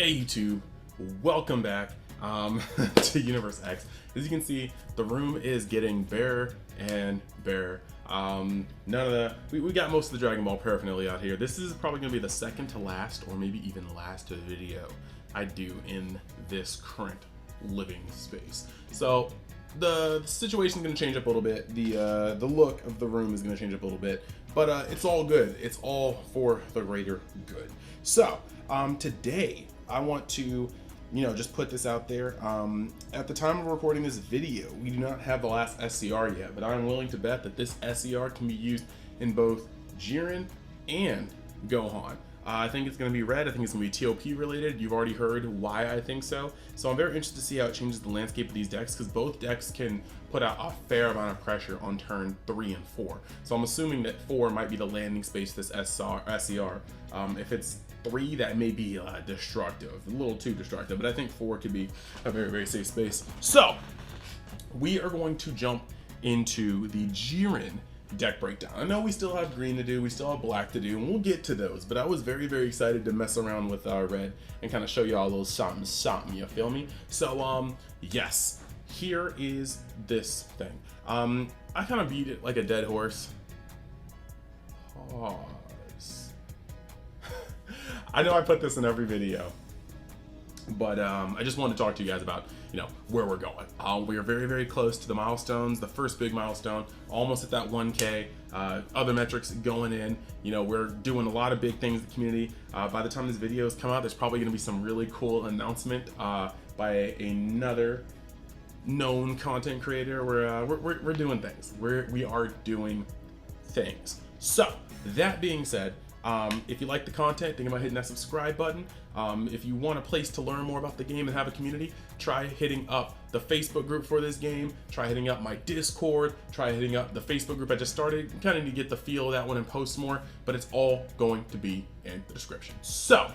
Hey YouTube, welcome back to Universe X. As you can see, the room is getting barer and barer. We got most of the Dragon Ball paraphernalia out here. This is probably going to be the second to last, or maybe even last video I do in this current living space. So the situation is going to change up a little bit. The look of the room is going to change up a little bit, but it's all good. It's all for the greater good. So today I want to, just put this out there. At the time of recording this video, we do not have the last SCR yet, but I'm willing to bet that this SCR can be used in both Jiren and Gohan. I think it's going to be red. I think it's going to be TOP related. You've already heard why I think so. So I'm very interested to see how it changes the landscape of these decks, because both decks can put out a fair amount of pressure on turn 3 and 4. So I'm assuming that 4 might be the landing space for this SCR. If it's 3, that may be destructive, a little too destructive, but I think 4 could be a very, very safe space. So we are going to jump into the Jiren deck breakdown. I know we still have green to do, we still have black to do, and we'll get to those, but I was very, very excited to mess around with red and kind of show you all those something, you feel me? So yes, here is this thing. I kind of beat it like a dead horse. Pause. I know I put this in every video, but I just wanted to talk to you guys about where we're going. We are very, very close to the milestones, the first big milestone, almost at that 1K. Other metrics going in. We're doing a lot of big things in the community. By the time this videos come out, there's probably going to be some really cool announcement by another known content creator. We're doing things. We are doing things. So that being said, if you like the content, think about hitting that subscribe button. If you want a place to learn more about the game and have a community, try hitting up the Facebook group for this game. Try hitting up my Discord. Try hitting up the Facebook group I just started. You kind of need to get the feel of that one and post more, but it's all going to be in the description. So,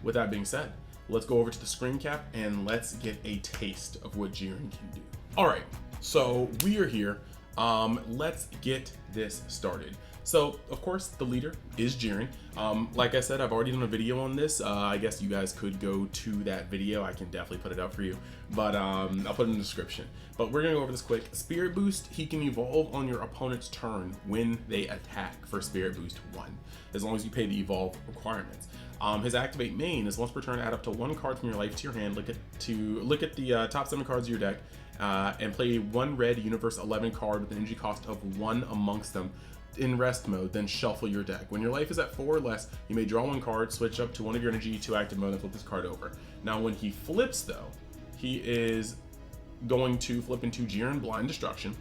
with that being said, let's go over to the screen cap and let's get a taste of what Jiren can do. All right, so we are here. Let's get this started. So, of course, the leader is Jiren. Like I said, I've already done a video on this. I guess you guys could go to that video. I can definitely put it up for you, but I'll put it in the description. But we're gonna go over this quick. Spirit Boost, he can evolve on your opponent's turn when they attack for Spirit Boost 1, as long as you pay the evolve requirements. His activate main is once per turn, add up to 1 card from your life to your hand. Look at the top 7 cards of your deck, and play 1 red Universe 11 card with an energy cost of 1 amongst them in rest mode, then shuffle your deck. When your life is at 4 or less, you may draw 1 card, switch up to 1 of your energy to active mode, and flip this card over. Now when he flips though, he is going to flip into Jiren Blind Destruction.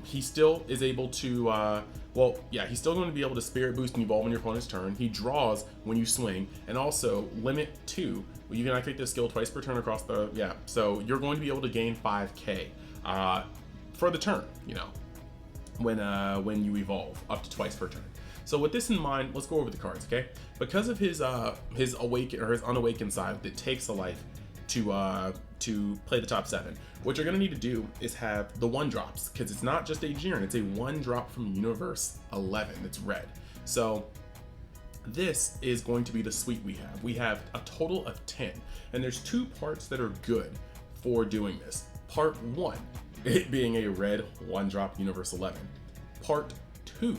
He still is able to, he's still going to be able to Spirit Boost and evolve on your opponent's turn. He draws when you swing, and also limit 2. You can activate this skill twice per turn across the, so you're going to be able to gain 5k for the turn, when you evolve up to twice per turn. So with this in mind, let's go over the cards, okay? Because of his awaken or his unawakened side that takes a life to play the top 7, what you're gonna need to do is have the 1-drops, because it's not just a Jiren, it's a 1-drop from Universe 11 that's red. So this is going to be the suite we have. We have a total of 10, and there's 2 parts that are good for doing this. Part 1, it being a red 1-drop Universe 11. Part 2,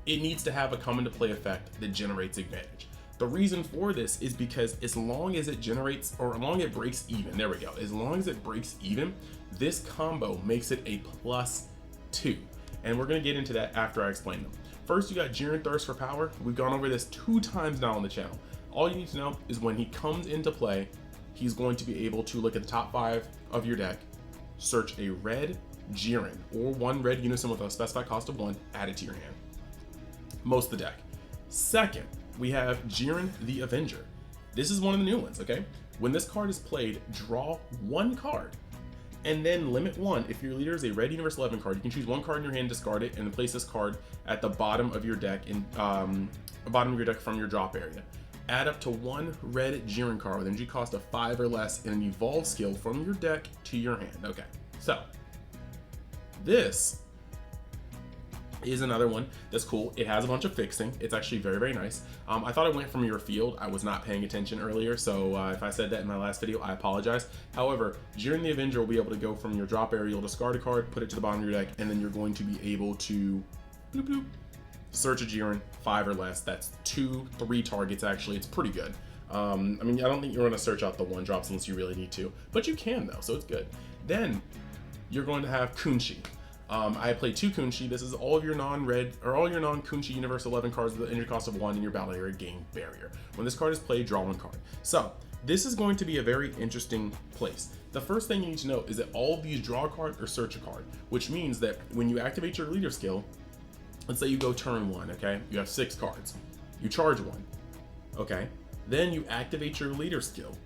it needs to have a come into play effect that generates advantage. The reason for this is because as long as it generates, or as long as it breaks even, there we go, as long as it breaks even, this combo makes it a +2. And we're gonna get into that after I explain them. First, you got Jiren Thirst for Power. We've gone over this 2 times now on the channel. All you need to know is when he comes into play, he's going to be able to look at the top 5 of your deck, search a red Jiren or 1 red unison with a specified cost of 1, add it to your hand. Most of the deck. Second, we have Jiren the Avenger. This is one of the new ones, okay? When this card is played, draw 1 card and then limit 1. If your leader is a red Universe 11 card, you can choose 1 card in your hand, discard it, and then place this card at the bottom of your deck from your drop area. Add up to 1 red Jiren card with energy cost of 5 or less and an evolve skill from your deck to your hand. Okay, so this is another one that's cool. It has a bunch of fixing. It's actually very, very nice. I thought it went from your field. I was not paying attention earlier, so if I said that in my last video, I apologize. However, Jiren the Avenger will be able to go from your drop area, you'll discard a card, put it to the bottom of your deck, and then you're going to be able to bloop, bloop, search a Jiren, 5 or less. That's 2, 3 targets actually. It's pretty good. I mean, I don't think you're going to search out the 1-drops unless you really need to, but you can though, so it's good. Then you're going to have Kunshi. I play 2 Kunshi. This is all of your non-red or all your non-Kunshi Universe 11 cards with the entry cost of 1 in your battle area gain barrier. When this card is played, draw 1 card. So this is going to be a very interesting place. The first thing you need to know is that all of these draw a card or search a card, which means that when you activate your leader skill, let's say you go turn 1, okay? You have 6 cards. You charge 1, okay? Then you activate your leader skill.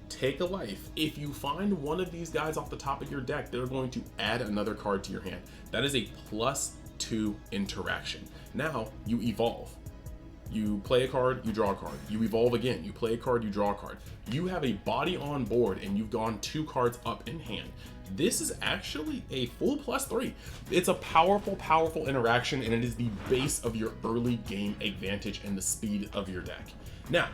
Take a life. If you find one of these guys off the top of your deck, they're going to add another card to your hand. That is a +2 interaction. Now you evolve. You play a card, you draw a card. You evolve again. You play a card, you draw a card. You have a body on board and you've gone 2 cards up in hand. This is actually a full +3. It's a powerful, powerful interaction, and it is the base of your early game advantage and the speed of your deck. Now,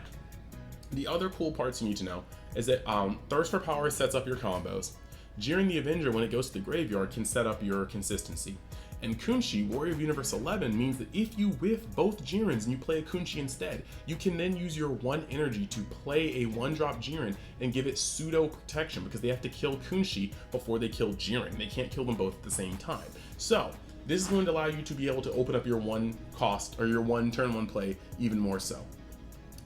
the other cool parts you need to know is that Thirst for Power sets up your combos. Jiren the Avenger, when it goes to the graveyard, can set up your consistency. And Kunshi, Warrior of Universe 11, means that if you whiff both Jirens and you play a Kunshi instead, you can then use your 1 energy to play a 1-drop Jiren and give it pseudo protection, because they have to kill Kunshi before they kill Jiren. They can't kill them both at the same time. So this is going to allow you to be able to open up your 1 cost or your 1 turn 1 play even more so.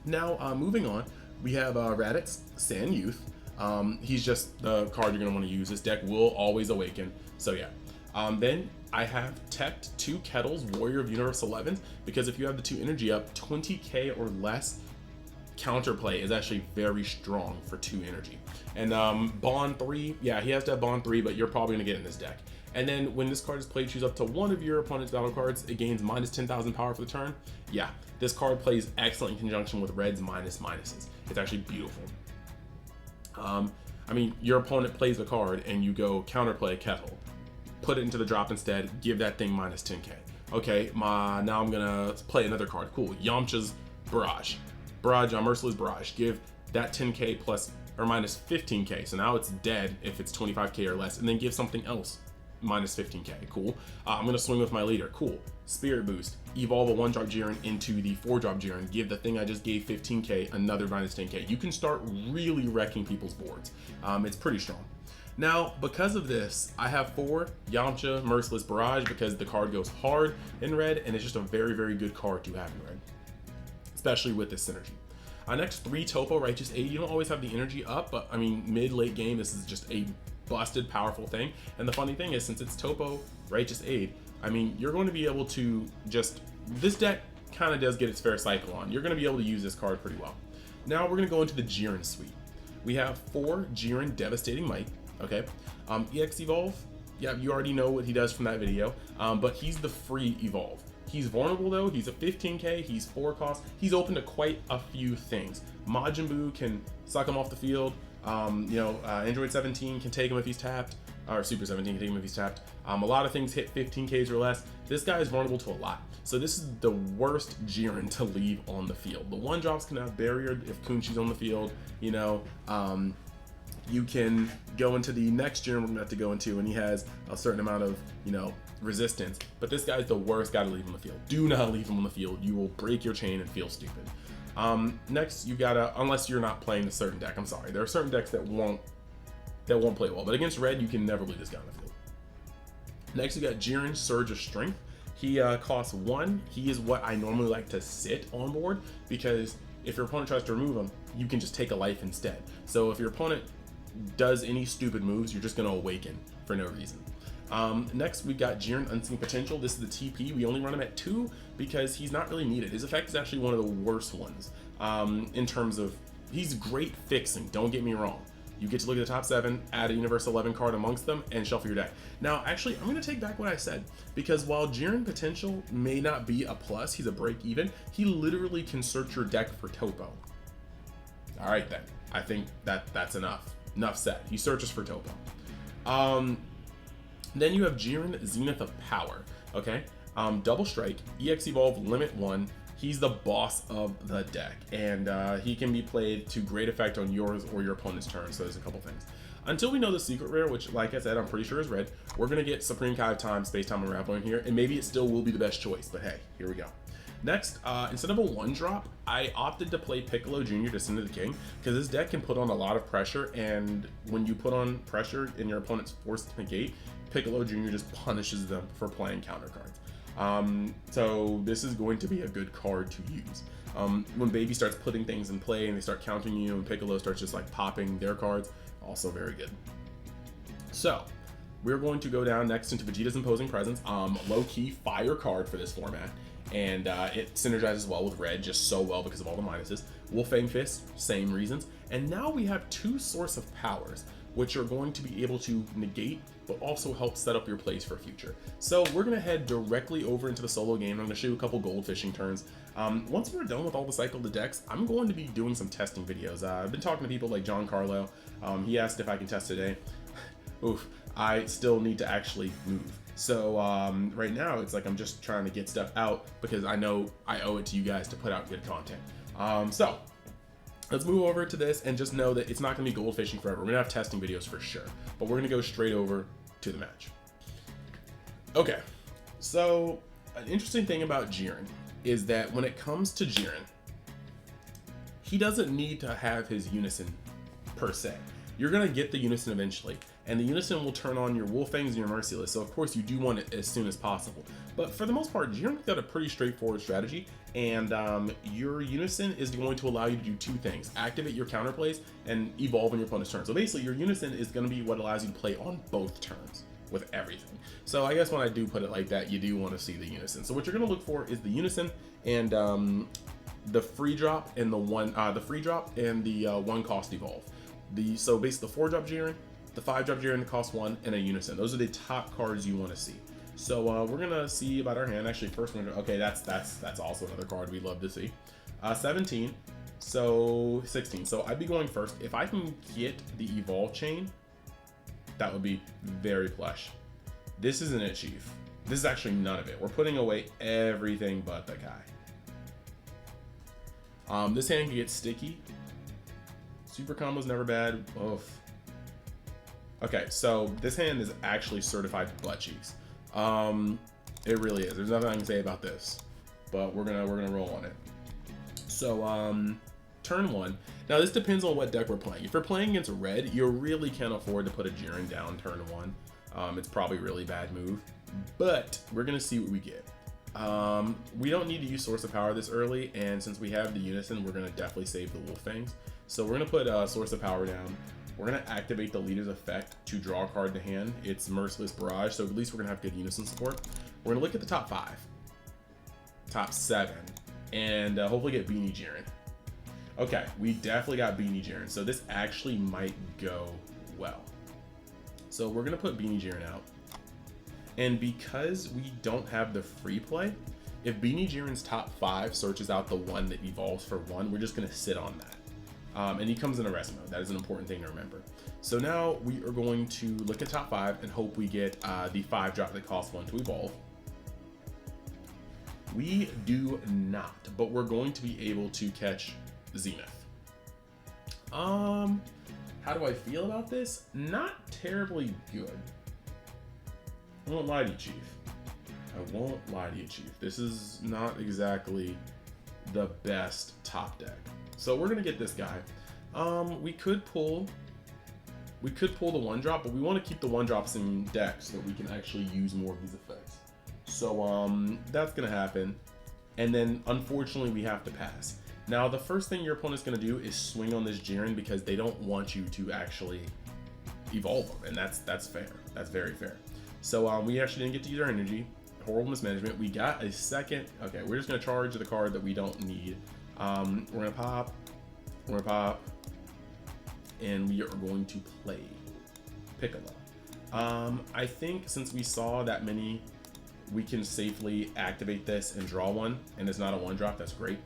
Now, moving on, we have Raditz, Sand Youth. He's just the card you're going to want to use. This deck will always awaken, so yeah. Then I have teched 2 Kettles, Warrior of Universe 11s, because if you have the 2 energy up, 20k or less counterplay is actually very strong for 2 energy. And Bond 3, yeah, he has to have Bond 3, but you're probably going to get in this deck. And then when this card is played, choose up to 1 of your opponent's battle cards. It gains -10,000 power for the turn. Yeah, this card plays excellent in conjunction with Red's minuses. It's actually beautiful. I mean, your opponent plays a card and you go counterplay Kettle, put it into the drop instead, give that thing -10k. Okay, now I'm gonna play another card. Cool, Yamcha's Barrage, Merciless Barrage. Give that 10k plus or -15k. So now it's dead if it's 25k or less, and then give something else -15k. Cool. I'm gonna swing with my leader. Cool. Spirit Boost. Evolve a 1-drop Jiren into the 4-drop Jiren. Give the thing I just gave 15k another -10k. You can start really wrecking people's boards. It's pretty strong. Now, because of this, I have 4 Yamcha Merciless Barrage because the card goes hard in red, and it's just a very, very good card to have in red, especially with this synergy. Next, 3 Topo Righteous Aid. You don't always have the energy up, but I mean, mid-late game, this is just a busted, powerful thing. And the funny thing is, since it's Topo Righteous Aid, I mean, you're going to be able to just, this deck kind of does get its fair cycle on. You're going to be able to use this card pretty well. Now we're going to go into the Jiren suite. We have 4 Jiren Devastating Might. Okay, EX Evolve, yeah, you already know what he does from that video, but he's the free Evolve. He's vulnerable though, he's a 15k, he's 4 cost, he's open to quite a few things. Majin Buu can suck him off the field, Android 17 can take him if he's tapped, or Super 17 can take him if he's tapped. A lot of things hit 15ks or less. This guy is vulnerable to a lot. So this is the worst Jiren to leave on the field. The 1-drops can have barrier if Kunshi's on the field, you can go into the next Jiren we're gonna have to go into, and he has a certain amount of, resistance. But this guy's the worst guy to leave on the field. Do not leave him on the field. You will break your chain and feel stupid. Next, you gotta, unless you're not playing a certain deck. I'm sorry, there are certain decks that won't play well. But against red, you can never leave this guy on the field. Next, you got Jiren Surge of Strength. He costs 1. He is what I normally like to sit on board, because if your opponent tries to remove him, you can just take a life instead. So if your opponent does any stupid moves, you're just going to awaken for no reason. Next, we've got Jiren Unseen Potential. This is the TP. We only run him at 2 because he's not really needed. His effect is actually one of the worst ones in terms of, he's great fixing, don't get me wrong. You get to look at the top 7, add a Universe 11 card amongst them, and shuffle your deck. Now, actually, I'm going to take back what I said, because while Jiren Potential may not be a plus, he's a break even, he literally can search your deck for Topo. All right, then. I think that's enough. Enough said. He searches for Topo. Then you have Jiren Zenith of Power. Okay. Double Strike, EX Evolve, Limit 1. He's the boss of the deck, and he can be played to great effect on yours or your opponent's turn, so there's a couple things. Until we know the secret rare, which, like I said, I'm pretty sure is red, we're going to get Supreme Kai of Time, Space Time Unraveler in here, and maybe it still will be the best choice, but hey, here we go. Next, instead of a 1-drop, I opted to play Piccolo Jr. Descent of the King, because this deck can put on a lot of pressure, and when you put on pressure and your opponent's forced to negate, Piccolo Jr. just punishes them for playing counter cards. So this is going to be a good card to use. When Baby starts putting things in play and they start countering you, and Piccolo starts just like popping their cards, also very good. So we're going to go down next into Vegeta's Imposing Presence, low-key fire card for this format, and it synergizes well with red, just so well because of all the minuses. Wolfang Fist, same reasons, and now we have 2 Source of Powers, which are going to be able to negate, but also help set up your plays for future. So we're gonna head directly over into the solo game. I'm gonna show you a couple goldfishing turns. Once we're done with all the cycle of decks, I'm going to be doing some testing videos. I've been talking to people like John Carlo. He asked if I can test today. Oof, I still need to actually move. So right now it's like I'm just trying to get stuff out because I know I owe it to you guys to put out good content. So let's move over to this and just know that it's not gonna be goldfishing forever. We're gonna have testing videos for sure, but we're gonna go straight over to the match. Okay, so an interesting thing about Jiren is that when it comes to Jiren, he doesn't need to have his unison per se. You're gonna get the unison eventually, and the unison will turn on your Wolfangs and your Merciless, so of course you do want it as soon as possible. But for the most part, Jiren's got a pretty straightforward strategy, and your unison is going to allow you to do 2 things: activate your counterplays and evolve on your opponent's turn. So basically your unison is gonna be what allows you to play on both turns with everything. So I guess when I do put it like that, you do want to see the unison. So what you're gonna look for is the unison and the free drop and the 1 cost evolve. So basically the 4-drop Jiren, the 5-drop Jiren that costs 1, and a unison. Those are the top cards you want to see. So we're gonna see about our hand. Actually, first one. Okay, that's also another card we'd love to see. 17. So 16. So I'd be going first. If I can get the evolve chain, that would be very plush. This isn't it, Chief. This is actually none of it. We're putting away everything but the guy. This hand can get sticky. Super combo's never bad. Oof. Okay, so this hand is actually certified butt cheeks. It really is. There's nothing I can say about this, but we're gonna roll on it. So turn 1. Now this depends on what deck we're playing. If you're playing against red, you really can't afford to put a Jiren down turn 1. It's probably a really bad move, but we're gonna see what we get. We don't need to use Source of Power this early, and since we have the unison, we're gonna definitely save the Wolfangs. So we're gonna put Source of Power down. We're gonna activate the leader's effect to draw a card to hand. It's Merciless Barrage, so at least we're gonna have good unison support. We're gonna look at the top 5, top 7, and hopefully get Beanie Jiren. Okay, we definitely got Beanie Jiren, so this actually might go well. So we're gonna put Beanie Jiren out. And because we don't have the free play, if Beanie Jiren's top 5 searches out the 1 that evolves for 1, we're just gonna sit on that. And he comes in arrest mode. That is an important thing to remember. So now we are going to look at top 5 and hope we get the 5-drop that costs 1 to evolve. We do not, but we're going to be able to catch Zenith. How do I feel about this? Not terribly good. I won't lie to you, Chief. I won't lie to you, Chief. This is not exactly the best top deck. So we're gonna get this guy. We could pull the 1-drop, but we want to keep the 1-drops in deck so that we can actually use more of these effects. So that's gonna happen. And then unfortunately we have to pass. Now the first thing your opponent's gonna do is swing on this Jiren because they don't want you to actually evolve them, and that's fair. That's very fair. So we actually didn't get to use our energy. Horrible mismanagement. We got a second. Okay, we're just gonna charge the card that we don't need. We're gonna pop, and we are going to play Piccolo. I think since we saw that many, we can safely activate this and draw 1, and it's not a 1-drop. That's great.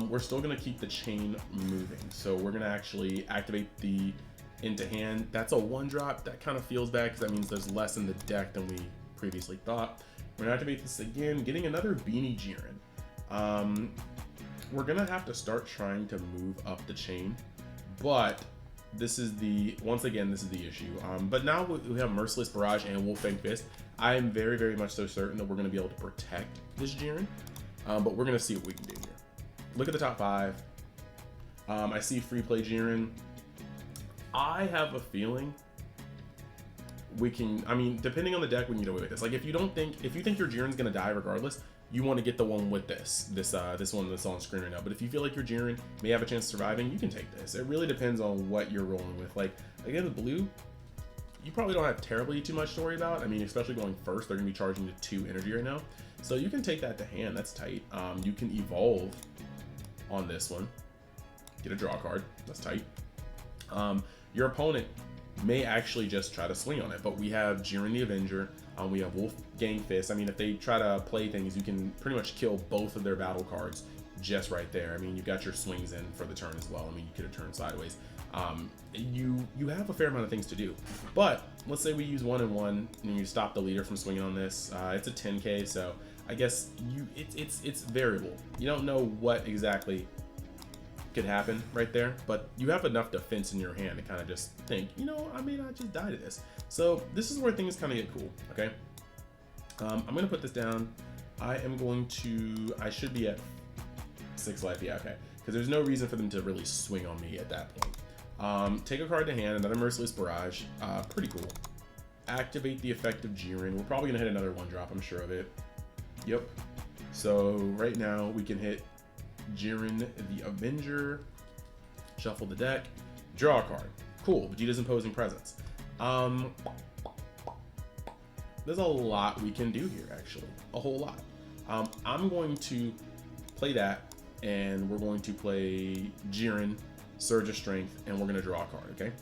We're still gonna keep the chain moving, so we're gonna actually activate the into hand. That's a 1-drop. That kind of feels bad because that means there's less in the deck than we previously thought. We're gonna activate this again, getting another Beanie Jiren. We're gonna have to start trying to move up the chain, but this is once again, this is the issue. But now we have Merciless Barrage and Wolfang Fist. I am very, very much so certain that we're gonna be able to protect this Jiren, but we're gonna see what we can do here. Look at the top 5. I see free play Jiren. I have a feeling we can, I mean, depending on the deck, we can get away with this. Like, if you think your Jiren's gonna die regardless, you want to get the one with this one that's on screen right now. But if you feel like your Jiren may have a chance of surviving, you can take this. It really depends on what you're rolling with. Like, again, the blue, you probably don't have terribly too much to worry about. I mean, especially going first, they're gonna be charging to 2 energy right now. So you can take that to hand, that's tight. You can evolve on this one, get a draw card, that's tight. Your opponent may actually just try to swing on it, but we have Jiren the Avenger, we have Wolfgang Fist. I mean, if they try to play things, you can pretty much kill both of their battle cards just right there. I mean, you've got your swings in for the turn as well. I mean, you could have turned sideways. You have a fair amount of things to do, but let's say we use 1 and 1 and you stop the leader from swinging on this. It's a 10k, so I guess it's variable. You don't know what exactly could happen right there, but you have enough defense in your hand to kind of just think, you know, I may not just die to this. So this is where things kind of get cool. Okay, I'm gonna put this down. I should be at 6 life. Yeah, okay, because there's no reason for them to really swing on me at that point. Take a card to hand, another Merciless Barrage, pretty cool. Activate the effect of Jiren. We're probably gonna hit another 1-drop, I'm sure of it. Yep. So right now we can hit Jiren the Avenger, shuffle the deck, draw a card. Cool, Vegeta's Imposing Presence. There's a lot we can do here, actually, a whole lot. I'm going to play that, and we're going to play Jiren, Surge of Strength, and we're gonna draw a card, okay?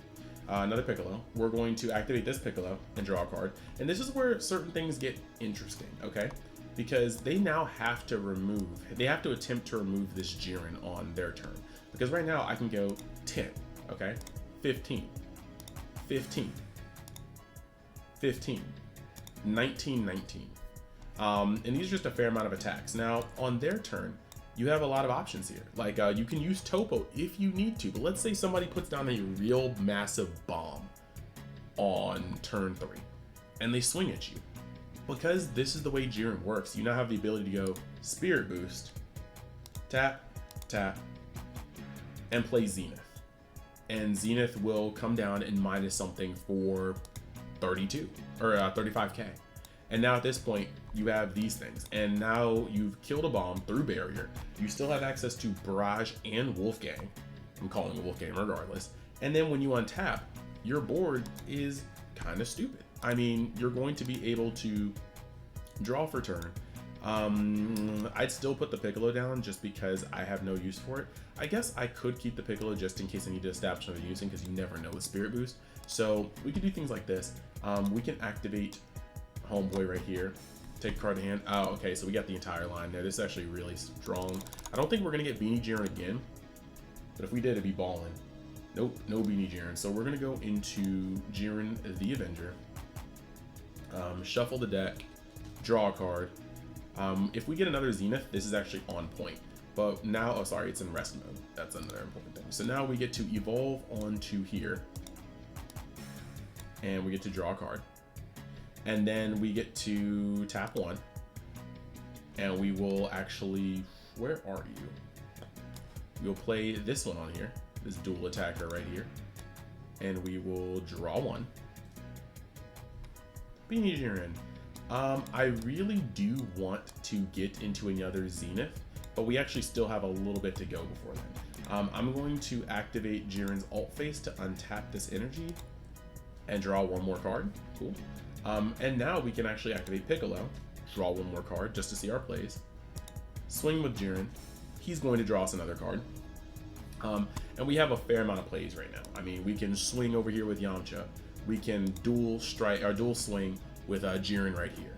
Another Piccolo. We're going to activate this Piccolo and draw a card, and this is where certain things get interesting, okay? Because they now have to attempt to remove this Jiren on their turn. Because right now I can go 10, okay? 15, 15, 15, 19, 19. And these are just a fair amount of attacks. Now, on their turn, you have a lot of options here. Like, you can use Topo if you need to, but let's say somebody puts down a real massive bomb on turn 3, and they swing at you. Because this is the way Jiren works, you now have the ability to go Spirit Boost, tap, tap, and play Zenith. And Zenith will come down and minus something for 32 or 35k. And now at this point, you have these things. And now you've killed a bomb through barrier. You still have access to Barrage and Wolfgang. I'm calling it Wolfgang regardless. And then when you untap, your board is kind of stupid. I mean, you're going to be able to draw for turn. I'd still put the Piccolo down just because I have no use for it. I guess I could keep the Piccolo just in case I need to establish another using, because you never know with Spirit Boost. So we could do things like this. We can activate Homeboy right here. Take a card to hand. Oh, okay, so we got the entire line there. This is actually really strong. I don't think we're gonna get Beanie Jiren again, but if we did, it'd be balling. Nope, no Beanie Jiren. So we're gonna go into Jiren the Avenger. Shuffle the deck, draw a card. If we get another Zenith, this is actually on point. But now, oh sorry, it's in rest mode. That's another important thing. So now we get to evolve onto here, and we get to draw a card. And then we get to tap 1, and we will actually, where are you? We'll play this one on here, this dual attacker right here, and we will draw 1. Beanie Jiren. I really do want to get into another Zenith, but we actually still have a little bit to go before then. I'm going to activate Jiren's alt phase to untap this energy and draw 1 more card. Cool. And now we can actually activate Piccolo, draw 1 more card just to see our plays. Swing with Jiren. He's going to draw us another card. And we have a fair amount of plays right now. I mean, we can swing over here with Yamcha. We can dual strike or dual swing with Jiren right here.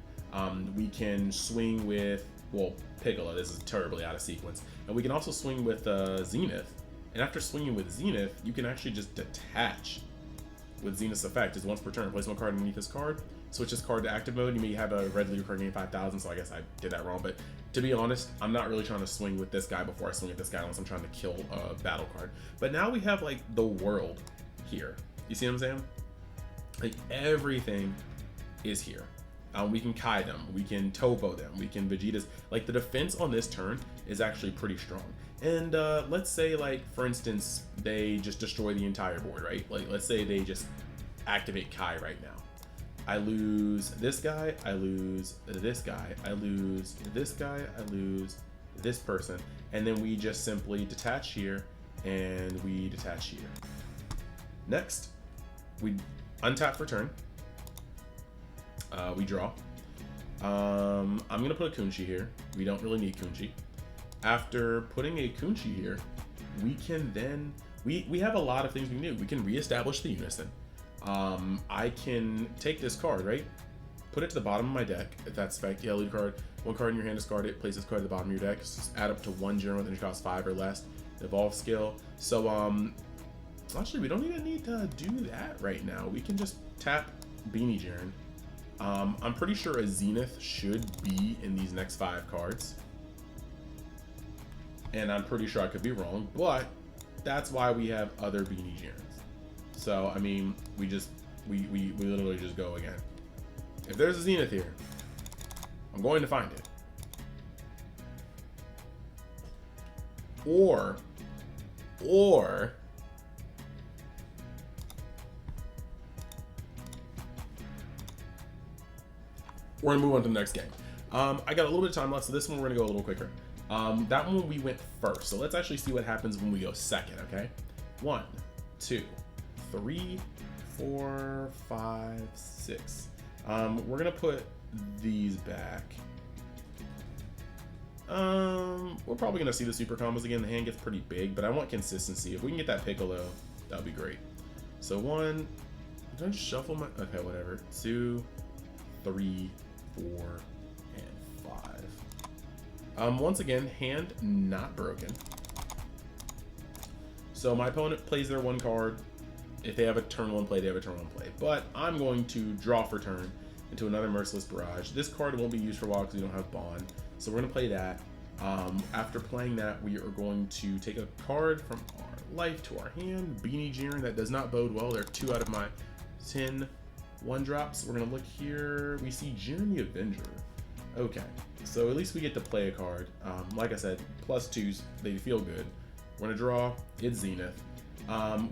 We can swing with, well, Piccolo. This is terribly out of sequence. And we can also swing with Zenith. And after swinging with Zenith, you can actually just detach with Zenith's effect. Is once per turn, place 1 card underneath this card. switch this card to active mode, you may have a red leader card gain 5,000, so I guess I did that wrong. But to be honest, I'm not really trying to swing with this guy before I swing at this guy unless I'm trying to kill a battle card. But now we have like the world here. You see what I'm saying? Like everything is here. We can Kai them, we can Topo them, we can Vegeta's. Like the defense on this turn is actually pretty strong. And let's say, like, for instance, they just destroy the entire board, right? Like, let's say they just activate Kai right now. I lose this guy, I lose this guy, I lose this guy, I lose this person. And then we just simply detach here and we detach here. Next, we untap for turn. We draw. I'm gonna put a Kunchi here. We don't really need Kunchi. After putting a Kunchi here, we can then, we have a lot of things we can do. We can reestablish the unison. I can take this card, right? Put it to the bottom of my deck. If that's fact, yeah, lead card. One card in your hand, discard it. Place this card at the bottom of your deck. Just add up to 1 Jiren with energy cost 5 or less. Evolve skill. So, actually, we don't even need to do that right now. We can just tap Beanie Jiren. I'm pretty sure a Zenith should be in these next 5 cards. And I'm pretty sure I could be wrong, but that's why we have other Beanie Jirens. So, I mean, we literally just go again. If there's a Zenith here, I'm going to find it. Or we're gonna move on to the next game. I got a little bit of time left, so this one we're gonna go a little quicker. That one we went first, so let's actually see what happens when we go second, okay? 1, 2, 3, 4, 5, 6. We're gonna put these back. We're probably gonna see the super combos again. The hand gets pretty big, but I want consistency. If we can get that Piccolo, that would be great. So 1, did I just shuffle my, okay, whatever. 2, 3, 4, and 5. Once again, hand not broken. So my opponent plays their 1 card. If they have a turn 1 play, they have a turn 1 play. But I'm going to draw for turn into another Merciless Barrage. This card won't be used for a while because we don't have Bond. So we're going to play that. After playing that, we are going to take a card from our life to our hand. Beanie Jiren, that does not bode well. They're 2 out of my 10 1-drops. We're going to look here. We see Jiren the Avenger. Okay, so at least we get to play a card. Like I said, +2s, they feel good. We're going to draw. It's Zenith.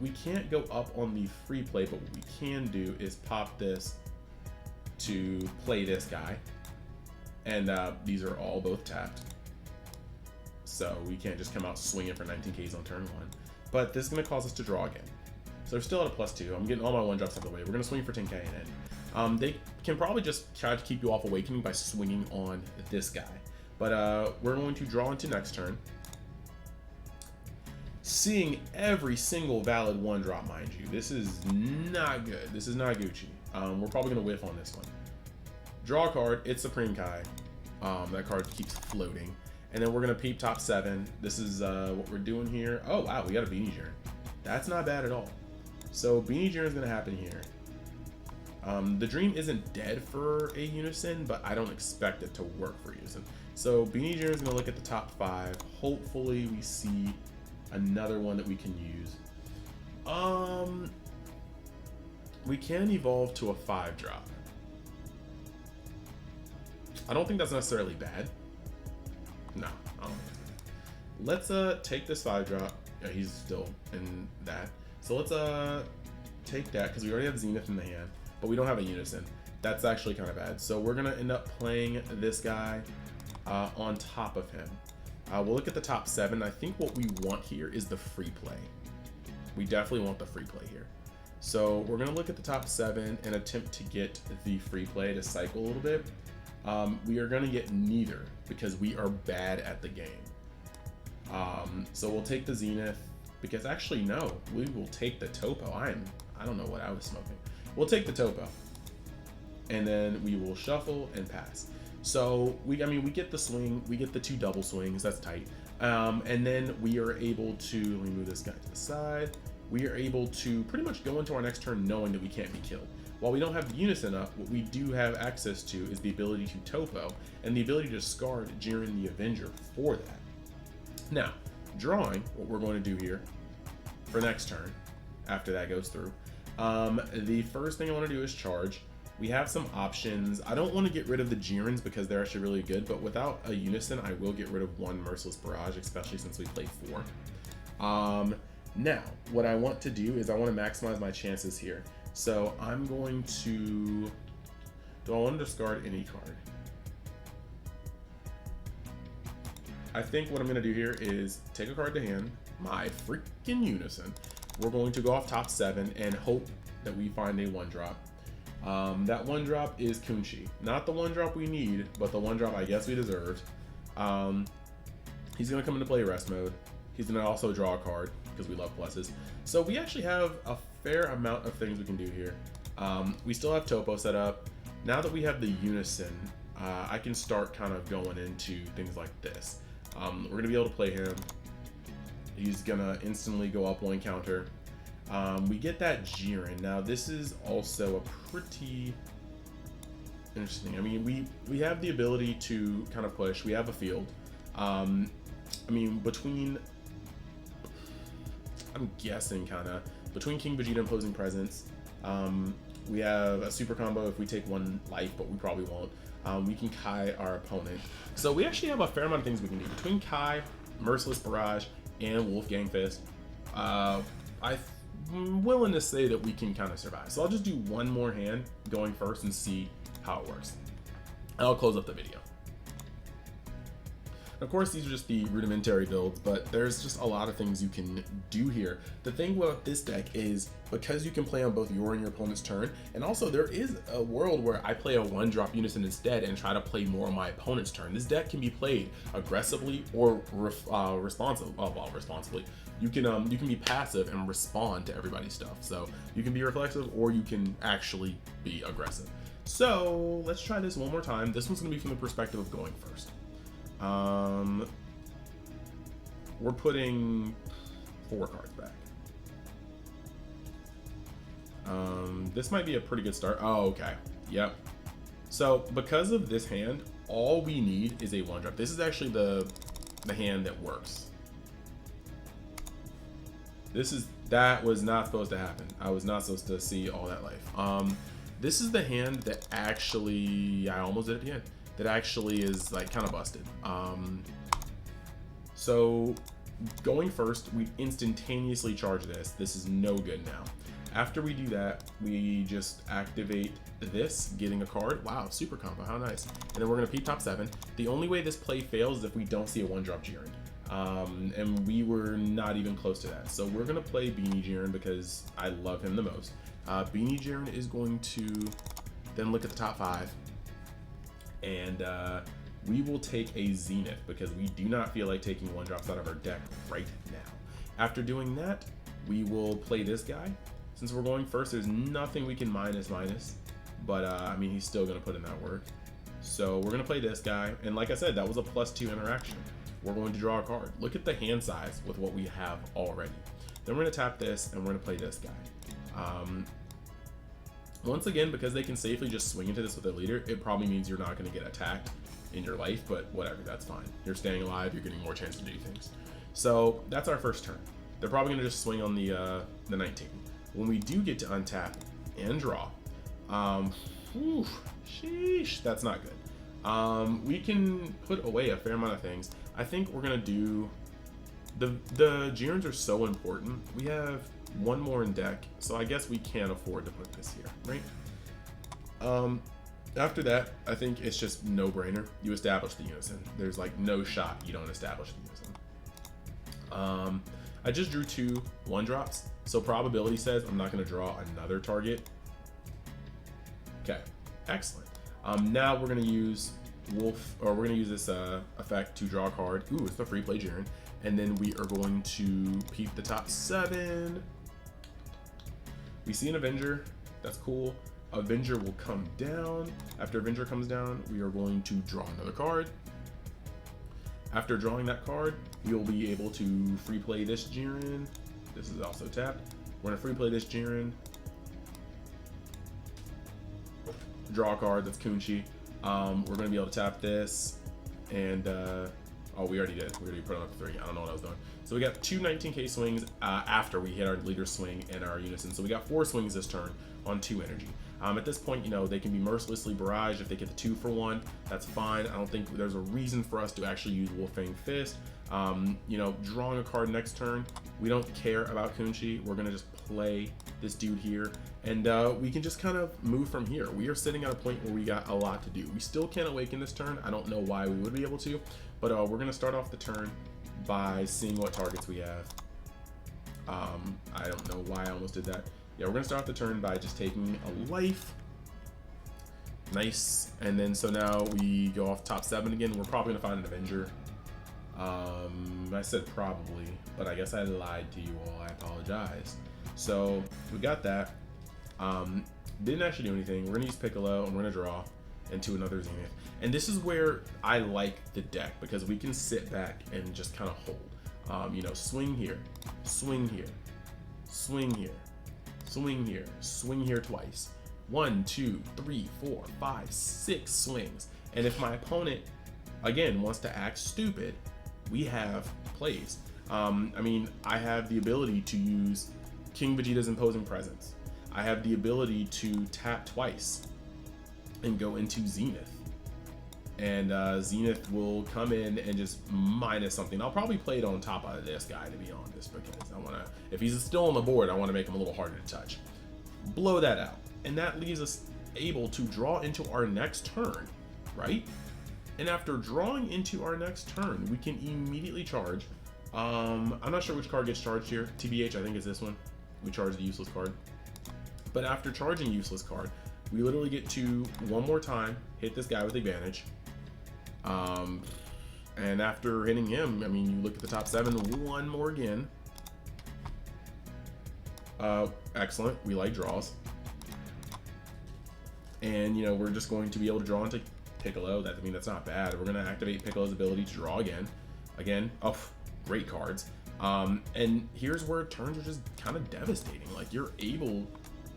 We can't go up on the free play, but what we can do is pop this to play this guy. And these are all both tapped. So we can't just come out swinging for 19Ks on turn 1. But this is going to cause us to draw again. So we're still at a +2. I'm getting all my 1-drops out of the way. We're going to swing for 10K and end. They can probably just try to keep you off Awakening by swinging on this guy. But we're going to draw into next turn. Seeing every single valid 1-drop, mind you. This is not good. This is not Gucci. We're probably going to whiff on this one. Draw a card. It's Supreme Kai. That card keeps floating. And then we're going to peep top 7. This is what we're doing here. Oh, wow. We got a Beanie Jiren. That's not bad at all. So Beanie Jiren is going to happen here. The Dream isn't dead for a Unison, but I don't expect it to work for Unison. So Beanie Jiren is going to look at the top 5. Hopefully we see another one that we can use. We can evolve to a 5-drop. I don't think that's necessarily bad. No, I don't think it's bad. Let's take this 5-drop. Yeah, he's still in that. So let's take that because we already have Zenith in the hand, but we don't have a Unison. That's actually kind of bad. So we're gonna end up playing this guy on top of him. We'll look at the top 7. I think what we want here is the free play. We definitely want the free play here. So we're gonna look at the top 7 and attempt to get the free play to cycle a little bit. We are gonna get neither because we are bad at the game. So we'll take the Zenith because actually no, we will take the Topo. I don't know what I was smoking. We'll take the Topo and then we will shuffle and pass. So we get the swing, we get the 2 double swings, that's tight. And then we are able to, let me move this guy to the side. We are able to pretty much go into our next turn knowing that we can't be killed. While we don't have Unison up, what we do have access to is the ability to Topo and the ability to discard Jiren the Avenger for that. Now, drawing, what we're going to do here for next turn, after that goes through, the first thing I want to do is charge. We have some options. I don't want to get rid of the Jirens because they're actually really good, but without a Unison, I will get rid of one Merciless Barrage, especially since we play 4. Now, what I want to do is I want to maximize my chances here. So I'm going to, do I want to discard any card? I think what I'm going to do here is take a card to hand, my freaking Unison. We're going to go off top 7 and hope that we find a 1-drop. That 1-drop is Kunchi. Not the 1-drop we need, but the 1-drop I guess we deserved. He's going to come into play rest mode. He's going to also draw a card because we love pluses. So we actually have a fair amount of things we can do here. We still have Topo set up. Now that we have the Unison, I can start kind of going into things like this. We're going to be able to play him. He's going to instantly go up 1 counter. We get that Jiren. Now this is also a pretty interesting. I mean, we have the ability to kind of push. We have a field. I mean, between, I'm guessing kind of, between King Vegeta and Opposing Presence, we have a super combo if we take 1 life, but we probably won't. We can Kai our opponent. So we actually have a fair amount of things we can do. Between Kai, Merciless Barrage, and Wolfgang Fist, I'm willing to say that we can kind of survive. So I'll just do 1 more hand going first and see how it works. I'll close up the video. Of course, these are just the rudimentary builds, but there's just a lot of things you can do here. The thing about this deck is because you can play on both your and your opponent's turn, and also there is a world where I play a 1-drop Unison instead and try to play more on my opponent's turn. This deck can be played aggressively or responsibly. You can be passive and respond to everybody's stuff. So you can be reflexive or you can actually be aggressive. So let's try this one more time. This one's gonna be from the perspective of going first. We're putting 4 cards back. This might be a pretty good start. Oh, okay. Yep. So because of this hand, all we need is a 1-drop. This is actually the hand that works. That was not supposed to happen. I was not supposed to see all that life. This is the hand that actually, I almost did it again. That actually is like kind of busted. So going first, we instantaneously charge this. This is no good now. After we do that, we just activate this, getting a card. Wow, super combo, how nice. And then we're gonna peep top 7. The only way this play fails is if we don't see a 1-drop Jiren. And we were not even close to that. So we're gonna play Beanie Jiren because I love him the most. Beanie Jiren is going to then look at the top 5. And we will take a Zenith because we do not feel like taking 1-drops out of our deck right now. After doing that, we will play this guy. Since we're going first, there's nothing we can minus, but I mean, he's still gonna put in that work. So we're gonna play this guy. And like I said, that was a +2 interaction. We're going to draw a card. Look at the hand size with what we have already. Then we're gonna tap this and we're gonna play this guy. Once again, because they can safely just swing into this with their leader, it probably means you're not gonna get attacked in your life, but whatever, that's fine. You're staying alive, you're getting more chance to do things. So that's our first turn. They're probably gonna just swing on the 19. When we do get to untap and draw, sheesh, that's not good. We can put away a fair amount of things. I think we're gonna do, the Jirens are so important. We have 1 more in deck, so I guess we can't afford to put this here, right? After that, I think it's just no-brainer. You establish the Unison. There's like no shot you don't establish the Unison. I just drew 2 1-drops, so probability says I'm not gonna draw another target. Okay, excellent. Now we're gonna use we're gonna use this effect to draw a card. Ooh, it's the free play Jiren. And then we are going to peep the top 7. We see an Avenger, that's cool. Avenger will come down. After Avenger comes down, we are going to draw another card. After drawing that card, we will be able to free play this Jiren. This is also tapped. We're gonna free play this Jiren. draw a card. That's Kunchi. We're gonna be able to tap this, and oh, we already did. We already put it up to 3. I don't know what I was doing. So we got 2 19k swings after we hit our leader swing and our unison. So we got 4 swings this turn on 2 energy. At this point, you know, they can be mercilessly barraged. If they get the 2 for 1, that's fine. I don't think there's a reason for us to actually use Wolfang Fist. You know, drawing a card next turn, we don't care about Kunchi. We're gonna just play this dude here, and we can just kind of move from here. We are sitting at a point where we got a lot to do. We still can't awaken this turn. I don't know why we would be able to, but we're gonna start off the turn by seeing what targets we have. I don't know why I almost did that. Yeah, we're gonna start off the turn by just taking a life. Nice. And then so now we go off top 7 again. We're probably gonna find an Avenger. I said probably, but I guess I lied to you all. I apologize. So we got that. Didn't actually do anything. We're gonna use Piccolo and we're gonna draw into another Zenith. And this is where I like the deck, because we can sit back and just kind of hold. You know, swing here, swing here, swing here, swing here, swing here twice. 1, 2, 3, 4, 5, 6 swings. And if my opponent, again, wants to act stupid, we have plays. I mean, I have the ability to use King Vegeta's Imposing Presence. I have the ability to tap twice and go into Zenith. And Zenith will come in and just minus something. I'll probably play it on top of this guy, to be honest, because I want to, if he's still on the board, I want to make him a little harder to touch. Blow that out. And that leaves us able to draw into our next turn, right? And after drawing into our next turn, we can immediately charge. I'm not sure which card gets charged here. TBH, I think is this one. We charge the useless card. But after charging useless card, we literally get to one more time hit this guy with advantage. And after hitting him, I mean, you look at the top 7, one more again. Excellent. We like draws. And, you know, we're just going to be able to draw into Piccolo. I mean, that's not bad. We're going to activate Piccolo's ability to draw again. Oh, great cards. And here's where turns are just kind of devastating. Like, you're able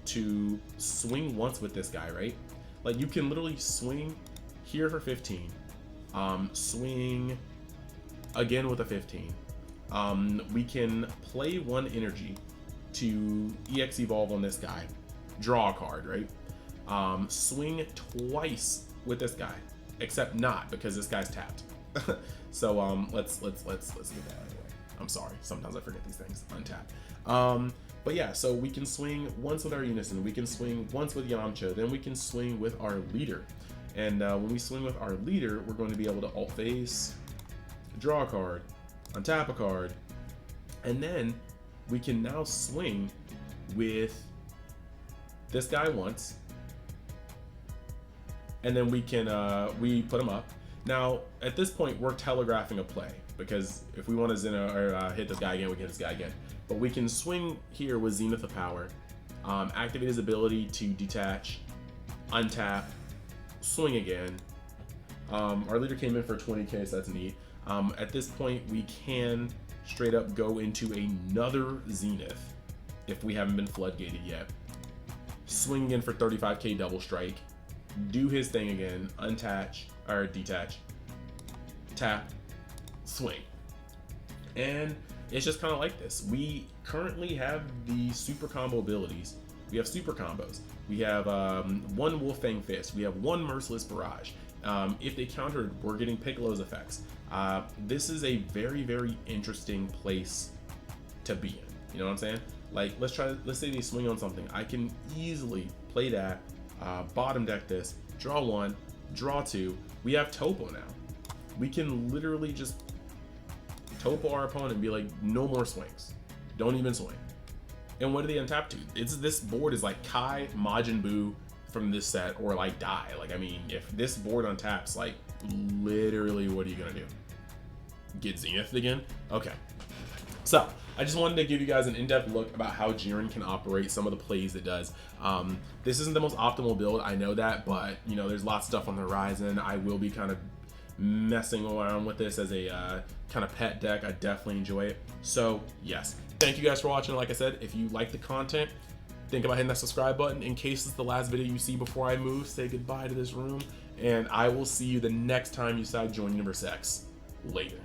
to swing once with this guy, right? Like, you can literally swing here for 15. Swing again with a 15. We can play 1 energy to EX Evolve on this guy. Draw a card, right? Swing twice with this guy, except not, because this guy's tapped. So let's get that out of the way. I'm sorry, sometimes I forget these things. Untap. But yeah, so we can swing once with our Unison, we can swing once with Yamcha, then we can swing with our leader. And when we swing with our leader, we're going to be able to alt phase, draw a card, untap a card, and then we can now swing with this guy once, and then we can we put him up. Now at this point we're telegraphing a play, because if we want to hit this guy again, we can hit this guy again. But we can swing here with Zenith of Power, activate his ability to detach, untap, swing again. Our leader came in for 20k, so that's neat. At this point we can straight up go into another Zenith if we haven't been floodgated yet. Swing again for 35k double strike, do his thing again, untach or detach, tap, swing. And it's just kind of like this. We currently have the super combo abilities. We have super combos. We have 1 Wolfang Fist. We have 1 Merciless Barrage. If they countered, we're getting Piccolo's effects. This is a very, very interesting place to be in. You know what I'm saying? Like, let's say they swing on something. I can easily play that, bottom deck this, draw 1, draw 2. We have Topo now. We can literally just Topo our opponent and be like, no more swings. Don't even swing. And what do they untap to? This board is like Kai, Majin Buu from this set, or like die. Like, I mean, if this board untaps, like, literally, what are you gonna do? Get Zenith again? Okay. So, I just wanted to give you guys an in-depth look about how Jiren can operate, some of the plays it does. This isn't the most optimal build, I know that, but, you know, there's lots of stuff on the horizon. I will be kind of messing around with this as a kind of pet deck. I definitely enjoy it. So, yes. Thank you guys for watching. Like I said, if you like the content, think about hitting that subscribe button in case it's the last video you see before I move. Say goodbye to this room, and I will see you the next time you decide to join Universe X. Later.